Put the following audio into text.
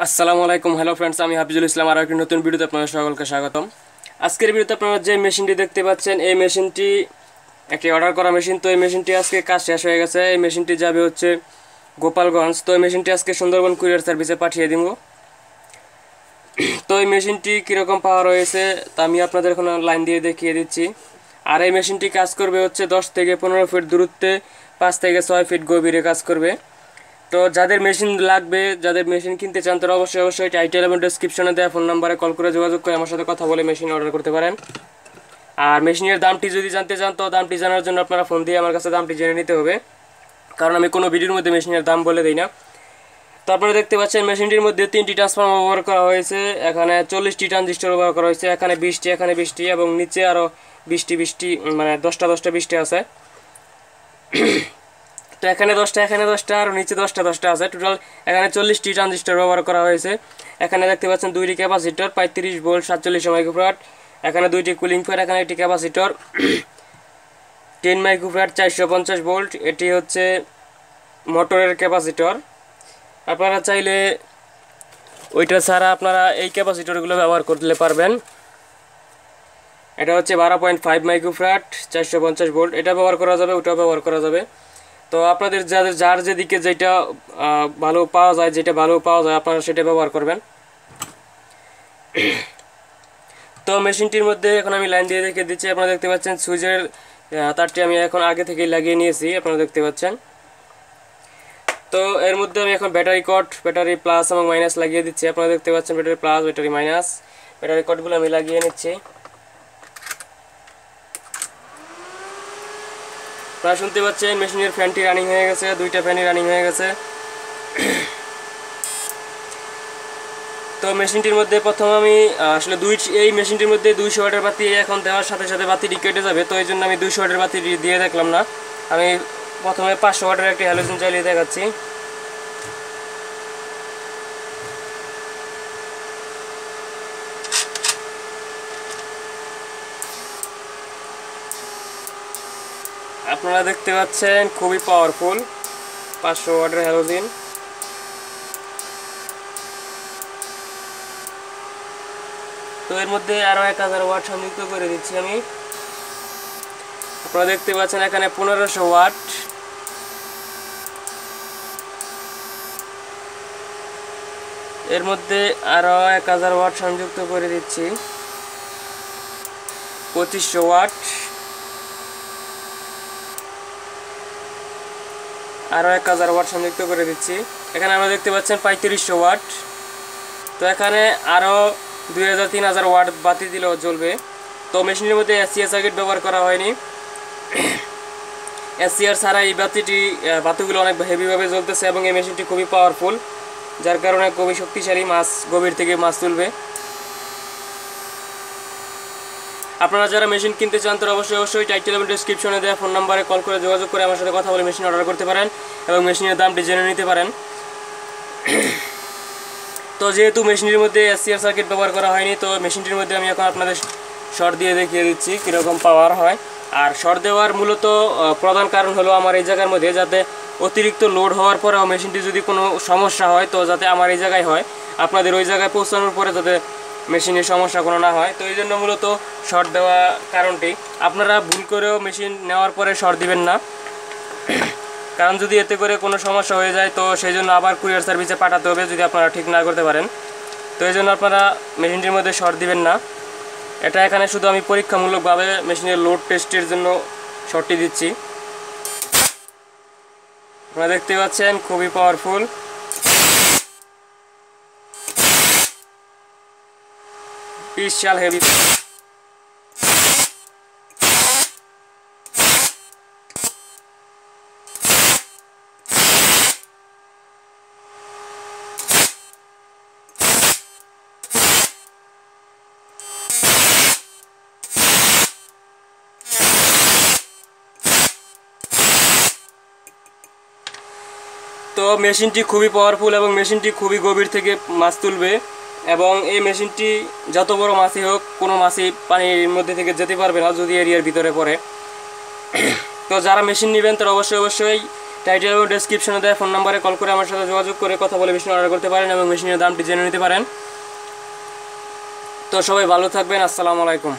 আসসালামু আলাইকুম। Hello friends, আমি হাফিজুল ইসলাম। আর একটি নতুন ভিডিওতে আপনাদের সকলকে স্বাগতম। আজকের ভিডিওতে আপনারা যে মেশিনটি দেখতে পাচ্ছেন, এই মেশিনটি একটি অর্ডার করা মেশিন। তো এই মেশিনটি আজকে কাজ শেষ হয়ে গেছে। এই মেশিনটি যাবে হচ্ছে গোপালগঞ্জ। তো এই মেশিনটি আজকে সুন্দরবন কুরিয়ার সার্ভিসে পাঠিয়ে দিব। তো এই মেশিনটি কীরকম পাওয়ার হয়েছে তা আমি আপনাদের এখন লাইন দিয়ে দেখিয়ে দিচ্ছি। আর এই মেশিনটি কাজ করবে হচ্ছে 10 থেকে 15 ফিট দূরত্বে, 5 থেকে 6 ফিট গভীরে কাজ করবে। তো যাদের মেশিন লাগবে, যাদের মেশিন কিনতে চান, তারা অবশ্যই টাইটেল এবং ডেসক্রিপশনে দেওয়া ফোন নাম্বারে কল করে যোগাযোগ করে আমার সাথে কথা বলে মেশিন অর্ডার করতে পারেন। আর মেশিনের দামটি যদি জানতে চান, তো দামটি জানার জন্য আপনারা ফোন দিয়ে আমার কাছে দামটি জেনে নিতে হবে, কারণ আমি কোনো ভিডিওর মধ্যে মেশিনের দাম বলে দিই না। তো আপনারা দেখতে পাচ্ছেন মেশিনটির মধ্যে 3টি ট্রান্সফর্মার ব্যবহার করা হয়েছে, এখানে 40টি ট্রানজিস্টর ব্যবহার করা হয়েছে, এখানে 20টি, এখানে 20টি এবং নিচে আরও 20টি মানে 10টা 20টি আছে। তো এখানে 10টা, এখানে 10টা আর নিচে 10টা আছে। টোটাল এখানে 40টি ট্রানজিস্টর ব্যবহার করা হয়েছে। এখানে দেখতে পাচ্ছেন 2টি ক্যাপাসিটর 35 ভোল্ট 47 মাইক্রোফ্যারাড, এখানে 2টি কুলিং ফ্যান, এখানে একটি ক্যাপাসিটর 10 মাইক্রোফ্যারাড 450 ভোল্ট। এটি হচ্ছে মোটরের ক্যাপাসিটর। আপনারা চাইলে ওইটা ছাড়া আপনারা এই ক্যাপাসিটরগুলো ব্যবহার করতে পারবেন। এটা হচ্ছে 12.5 মাইক্রোফ্যারাড 450 ভোল্ট, এটা ব্যবহার করা যাবে, ওটাও ব্যবহার করা যাবে। তো আপনাদের যার যেদিকে যেটা ভালো পাওয়া যায়, আপনারা সেটা ব্যবহার করবেন। তো মেশিনটির মধ্যে এখন আমি লাইন দিয়ে রেখে দিচ্ছি। আপনারা দেখতে পাচ্ছেন সুইচের তারটি আমি এখন আগে থেকেই লাগিয়ে নিয়েছি, আপনারা দেখতে পাচ্ছেন। তো এর মধ্যে আমি এখন ব্যাটারি প্লাস এবং মাইনাস লাগিয়ে দিচ্ছি। আপনারা দেখতে পাচ্ছেন battery plus, battery minus, battery কটগুলো আমি লাগিয়ে নিচ্ছি। আপনারা শুনতে পাচ্ছেন মেশিনের ফ্যানটি রানিং হয়ে গেছে, 2টা ফ্যানই রানিং হয়ে গেছে। তো মেশিনটির মধ্যে প্রথম আমি আসলে এই মেশিনটির মধ্যে 200 ওয়াটের বাতি এখন দেওয়ার সাথে সাথে বাতিটি কেটে যাবে। তো এই জন্য আমি 200 ওয়াটের বাতি দিয়ে দেখলাম না, আমি প্রথমে 500 ওয়াটের একটি হ্যালোজেন চালিয়ে দেখাচ্ছি। আপনারা দেখতে পাচ্ছেন খুবই পাওয়ারফুল 500 ওয়াটের হ্যালোজেন। তো এর মধ্যে আরও 1000 ওয়াট সংযুক্ত করে দিচ্ছি আমি। আপনারা দেখতে পাচ্ছেন এখানে 1500 ওয়াট, এর মধ্যে আরও 1000 ওয়াট সংযুক্ত করে দিচ্ছি, 2500 ওয়াট, আরও 1000 ওয়াট সংযুক্ত করে দিচ্ছি। এখানে আমরা দেখতে পাচ্ছেন 3500 ওয়াট। তো এখানে আরও 2000-3000 ওয়াট বাতি দিলেও জ্বলবে। তো মেশিনের মধ্যে এসসিআর সার্কিট ব্যবহার করা হয়নি। এসসিআর ছাড়া এই বাতিগুলো অনেক হেভিভাবে জ্বলতেছে এবং এই মেশিনটি খুবই পাওয়ারফুল, যার কারণে খুবই শক্তিশালী, মাছ গভীর থেকে মাছ তুলবে। আপনারা যারা মেশিন কিনতে চান, তারা অবশ্যই টাইটেল এবং ডেসক্রিপশনে দেওয়া ফোন নাম্বারে কল করে যোগাযোগ করে আমার সাথে কথা বলে মেশিন অর্ডার করতে পারেন এবং মেশিনের দামটি জেনে নিতে পারেন। তো যেহেতু মেশিনের মধ্যে এসসিআর সার্কিট ব্যবহার করা হয়নি, তো মেশিনটির মধ্যে আমি এখন আপনাদের শর্ট দিয়ে দেখিয়ে দিচ্ছি কীরকম পাওয়ার হয়। আর শর্ট দেওয়ার মূলত প্রধান কারণ হলো আমার এই জায়গার মধ্যে যাতে অতিরিক্ত লোড হওয়ার পরেও মেশিনটি যদি কোনো সমস্যা হয়, তো যাতে আমার এই জায়গায় হয়, আপনাদের ওই জায়গায় পৌঁছানোর পরে যাতে মেশিনের সমস্যা কোনো না হয়। তো এই জন্য মূলত শর্ট দেওয়া কারণটি। আপনারা ভুল করেও মেশিন নেওয়ার পরে শর্ট দিবেন না, কারণ যদি এতে করে কোনো সমস্যা হয়ে যায়, তো সেই জন্য আবার কুরিয়ার সার্ভিসে পাঠাতে হবে যদি আপনারা ঠিক না করতে পারেন। তো এই জন্য আপনারা মেশিনটির মধ্যে শর্ট দিবেন না। এটা এখানে শুধু আমি পরীক্ষামূলকভাবে মেশিনের লোড টেস্টের জন্য শর্টটি দিচ্ছি। আপনারা দেখতে পাচ্ছেন খুবই পাওয়ারফুল, বিশাল হেভি। তো মেশিনটি খুবই পাওয়ারফুল এবং মেশিনটি খুবই গভীর থেকে মাছ তুলবে এবং এই মেশিনটি যত বড় মাছই হোক, কোনো মাছই পানির মধ্যে থেকে যেতে পারবে না যদি এরিয়ার ভিতরে পড়ে। তো যারা মেশিন নেবেন তারা অবশ্যই টাইটেল এবং ডেসক্রিপশনে দেওয়া ফোন নাম্বারে কল করে আমার সাথে যোগাযোগ করে কথা বলে মেশিন অর্ডার করতে পারেন এবং মেশিনের দামটি জেনে নিতে পারেন। তো সবাই ভালো থাকবেন, আসসালামু আলাইকুম।